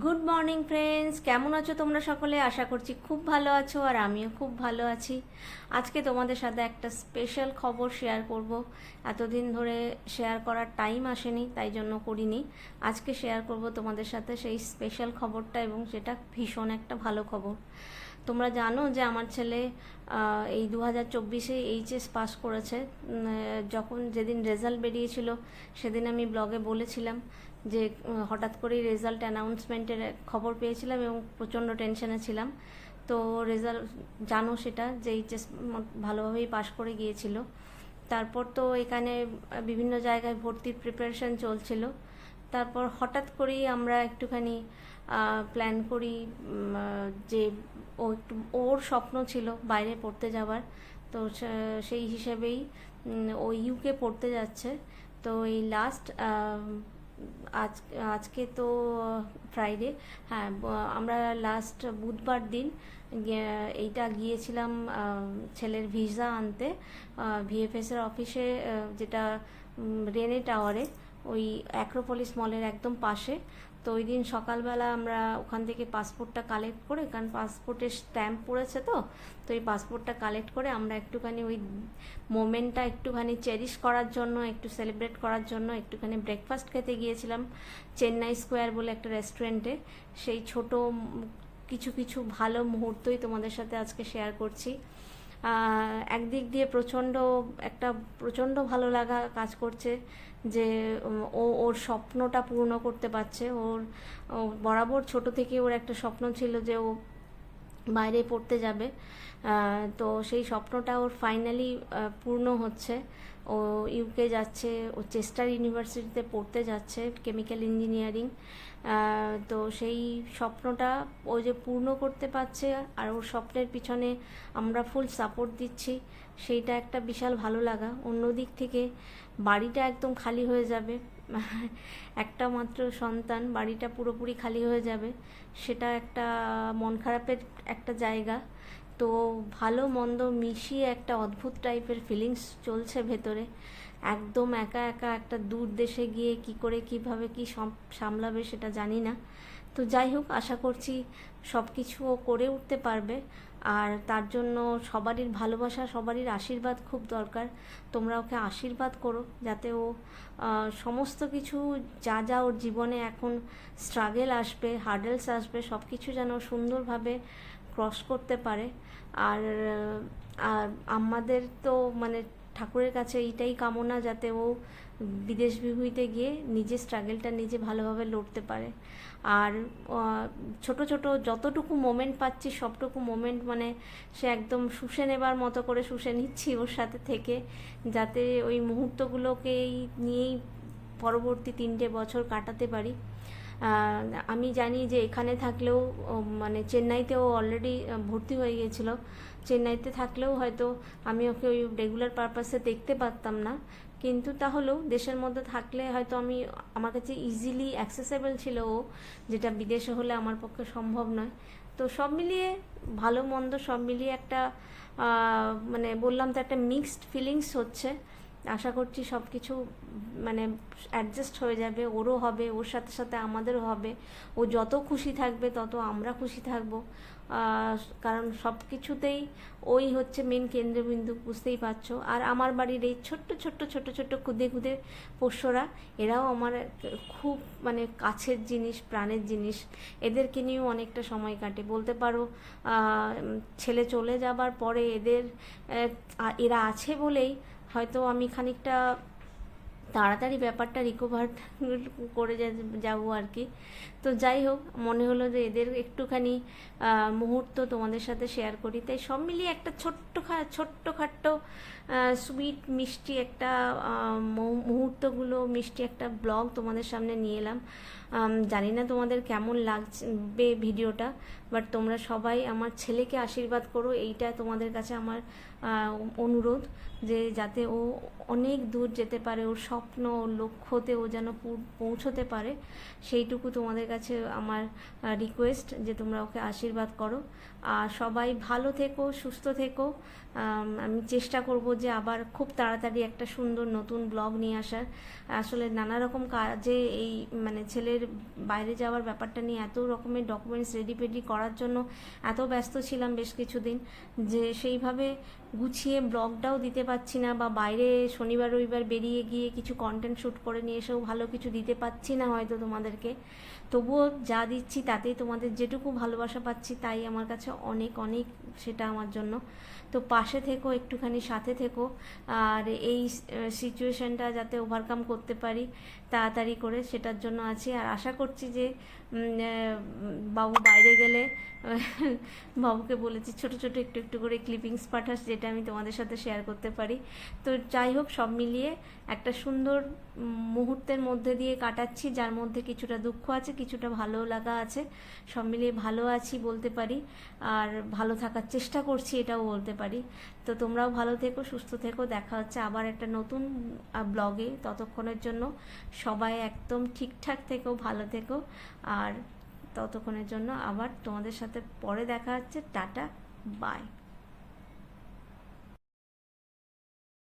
Good morning friends, কেমন আছো তোমরা সকলে? আশা করছি খুব ভালো আছো, আর আমিও খুব ভালো আছি। আজকে তোমাদের সাথে একটা স্পেশাল খবর শেয়ার করব। এতদিন ধরে শেয়ার করার টাইম আসেনি, তাই জন্য করিনি। আজকে শেয়ার করব তোমাদের সাথে সেই স্পেশাল খবরটা, এবং সেটা ভীষণ একটা ভালো খবর। তোমরা জানো যে আমার ছেলে এই 2024-এ এইচএস পাস করেছে। যখন যেদিন রেজাল্ট বেরিয়েছিল সেদিন আমি ব্লগে বলেছিলাম যে হঠাৎ করেই রেজাল্ট অ্যানাউন্সমেন্টের খবর পেয়েছিলাম এবং প্রচণ্ড টেনশনে ছিলাম। তো রেজাল্ট জানো সেটা, যে এইচএস ভালোভাবেই পাস করে গিয়েছিল। তারপর তো এখানে বিভিন্ন জায়গায় ভর্তির প্রিপারেশন চলছিল। তারপর হঠাৎ করেই আমরা একটুখানি প্ল্যান করি যে ওর স্বপ্ন ছিল বাইরে পড়তে যাওয়ার। তো সেই হিসেবেই ও ইউকে পড়তে যাচ্ছে। তো এই লাস্ট আজকে তো ফ্রাইডে, হ্যাঁ, আমরা লাস্ট বুধবার দিন এইটা গিয়েছিলাম ছেলের ভিসা আনতে ভিএফএসের অফিসে, যেটা রেনে টাওয়ারে, ওই অ্যাক্রোপলিস মলের একদম পাশে। তো ওই দিন সকালবেলা আমরা ওখান থেকে পাসপোর্টটা কালেক্ট করে, কারণ পাসপোর্টের স্ট্যাম্প পড়েছে, তো এই পাসপোর্টটা কালেক্ট করে আমরা একটুখানি ওই মোমেন্টটা একটুখানি চেরিশ করার জন্য, একটু সেলিব্রেট করার জন্য একটুখানি ব্রেকফাস্ট খেতে গিয়েছিলাম চেন্নাই স্কোয়ার বলে একটা রেস্টুরেন্টে। সেই ছোট কিছু কিছু ভালো মুহূর্তই তোমাদের সাথে আজকে শেয়ার করছি। একদিক দিয়ে প্রচণ্ড ভালো লাগা কাজ করছে যে ওর স্বপ্নটা পূর্ণ করতে পারছে। বরাবর ছোট থেকে ওর একটা স্বপ্ন ছিল যে ও বাইরে পড়তে যাবে। তো সেই স্বপ্নটা ওর ফাইনালি পূর্ণ হচ্ছে। ও ইউকে যাচ্ছে, ও চেস্টার ইউনিভার্সিটিতে পড়তে যাচ্ছে কেমিক্যাল ইঞ্জিনিয়ারিং। তো সেই স্বপ্নটা ও যে পূর্ণ করতে পারছে, আর ওর স্বপ্নের পিছনে আমরা ফুল সাপোর্ট দিচ্ছি, সেইটা একটা বিশাল ভালো লাগা। অন্যদিক থেকে বাড়িটা একদম খালি হয়ে যাবে, একটা মাত্র সন্তান, বাড়িটা পুরোপুরি খালি হয়ে যাবে, সেটা একটা মন খারাপের একটা জায়গা। তো ভালো মন্দ মিশিয়ে একটা অদ্ভুত টাইপের ফিলিংস চলছে ভেতরে। একদম একা একা একটা দূর দেশে গিয়ে কি করে কিভাবে কি সামলাবে সেটা জানি না। তো যাই হোক, আশা করছি সব কিছু ও করে উঠতে পারবে, আর তার জন্য সবারই ভালোবাসা, সবারই আশীর্বাদ খুব দরকার। তোমরা ওকে আশীর্বাদ করো যাতে ও সমস্ত কিছু যা যা ওর জীবনে এখন স্ট্রাগেল আসবে, হার্ডেলস আসবে, সব কিছু যেন সুন্দরভাবে ক্রস করতে পারে। আর আর আমাদের তো মানে ঠাকুরের কাছে এইটাই কামনা, যাতে ও বিদেশ বিভূতিতে গিয়ে নিজের স্ট্রাগেলটা নিজে ভালোভাবে লড়তে পারে। আর ছোট ছোট যতটুকু মোমেন্ট পাচ্ছি সবটুকু মোমেন্ট মানে সে একদম শুষে নেবার মতো করে শুষে নিচ্ছি ওর সাথে থেকে, যাতে ওই মুহূর্তগুলোকেই নিয়েই পরবর্তী 3টে বছর কাটাতে পারি। আমি জানি যে এখানে থাকলেও মানে চেন্নাইতেও অলরেডি ভর্তি হয়ে গিয়েছিল। চেন্নাইতে থাকলেও হয়তো আমি ওকে ওই রেগুলার পারপাসে দেখতে পারতাম না, কিন্তু তাহলেও দেশের মধ্যে থাকলে হয়তো আমার কাছে ইজিলি অ্যাক্সেসেবল ছিল ও, যেটা বিদেশে হলে আমার পক্ষে সম্ভব নয়। তো সব মিলিয়ে ভালো মন্দ সব মিলিয়ে একটা মানে বললাম তো, একটা মিক্সড ফিলিংস হচ্ছে। আশা করছি সব কিছু মানে অ্যাডজাস্ট হয়ে যাবে, ওরও হবে, ওর সাথে সাথে আমাদেরও হবে। ও যত খুশি থাকবে তত আমরা খুশি থাকবো, কারণ সব কিছুতেই ওই হচ্ছে মেন কেন্দ্রবিন্দু, বুঝতেই পারছো। আর আমার বাড়ির এই ছোট্ট ছোট্ট ছোট ছোট খুদে খুদে পোষ্যরা, এরাও আমার খুব মানে কাছের জিনিস, প্রাণের জিনিস। এদেরকে নিয়েও অনেকটা সময় কাটে বলতে পারো। ছেলে চলে যাবার পরে এরা আছে বলেই হয়তো আমি খানিকটা তাড়াতাড়ি ব্যাপারটা রিকভার করে যাবো আর কি। তো যাই হোক, মনে হলো যে এদের একটুখানি মুহূর্ত তোমাদের সাথে শেয়ার করি, তাই সব মিলিয়ে একটা ছোট্টখাট্টো সুইট মিষ্টি একটা মুহূর্তগুলো মিষ্টি একটা ব্লগ তোমাদের সামনে নিয়ে এলাম। জানি না তোমাদের কেমন লাগবে ভিডিওটা, বাট তোমরা সবাই আমার ছেলেকে আশীর্বাদ করো, এইটা তোমাদের কাছে আমার অনুরোধ, যে যাতে ও অনেক দূর যেতে পারে, ওর স্বপ্ন, ওর লক্ষ্যতে ও যেন পৌঁছতে পারে, সেইটুকু তোমাদের কাছে আমার রিকোয়েস্ট, যে তোমরা ওকে আশীর্বাদ করো। আর সবাই ভালো থেকো, সুস্থ থেকো। আমি চেষ্টা করব যে আবার খুব তাড়াতাড়ি একটা সুন্দর নতুন ব্লগ নিয়ে আসার। আসলে নানা রকম কাজে এই মানে ছেলের বাইরে যাওয়ার ব্যাপারটা নিয়ে এত রকমের ডকুমেন্টস রেডি করার জন্য এত ব্যস্ত ছিলাম বেশ কিছুদিন, যে সেইভাবে গুছিয়ে ব্লগটাও দিতে পারছি না, বা বাইরে শনিবার রবিবার বেরিয়ে গিয়ে কিছু কন্টেন্ট শ্যুট করে নিয়ে এসেও ভালো কিছু দিতে পারছি না হয়তো তোমাদেরকে। তবুও যা দিচ্ছি তাতেই তোমাদের যেটুকু ভালোবাসা পাচ্ছি তাই আমার কাছে অনেক অনেক, সেটা আমার জন্য। তো পাশে থেকো, একটুখানি সাথে থেকো, আর এই সিচুয়েশনটা যাতে ওভারকাম করতে পারি তাড়াতাড়ি করে, সেটার জন্য আছি। আর আশা করছি যে বাবু বাইরে গেলে বাবুকে বলেছি ছোট ছোট একটু একটু করে ক্লিপিংস পাঠাস, যেটা আমি তোমাদের সাথে শেয়ার করতে পারি। তো যাই হোক, সব মিলিয়ে একটা সুন্দর মুহূর্তের মধ্যে দিয়ে কাটাচ্ছি, যার মধ্যে কিছুটা দুঃখ আছে, কিছুটা ভালো লাগা আছে, সব মিলিয়ে ভালো আছি বলতে পারি। আর ভালো থাকার চেষ্টা করছি এটাও বলতে পারি। তো তোমরাও ভালো থেকো, সুস্থ থেকো, দেখা হচ্ছে আবার একটা নতুন ব্লগে। ততক্ষণের জন্য সবাই একদম ঠিকঠাক থেকো, ভালো থেকো। আর ততক্ষণের জন্য আবার তোমাদের সাথে পরে দেখা হচ্ছে। Tata, by.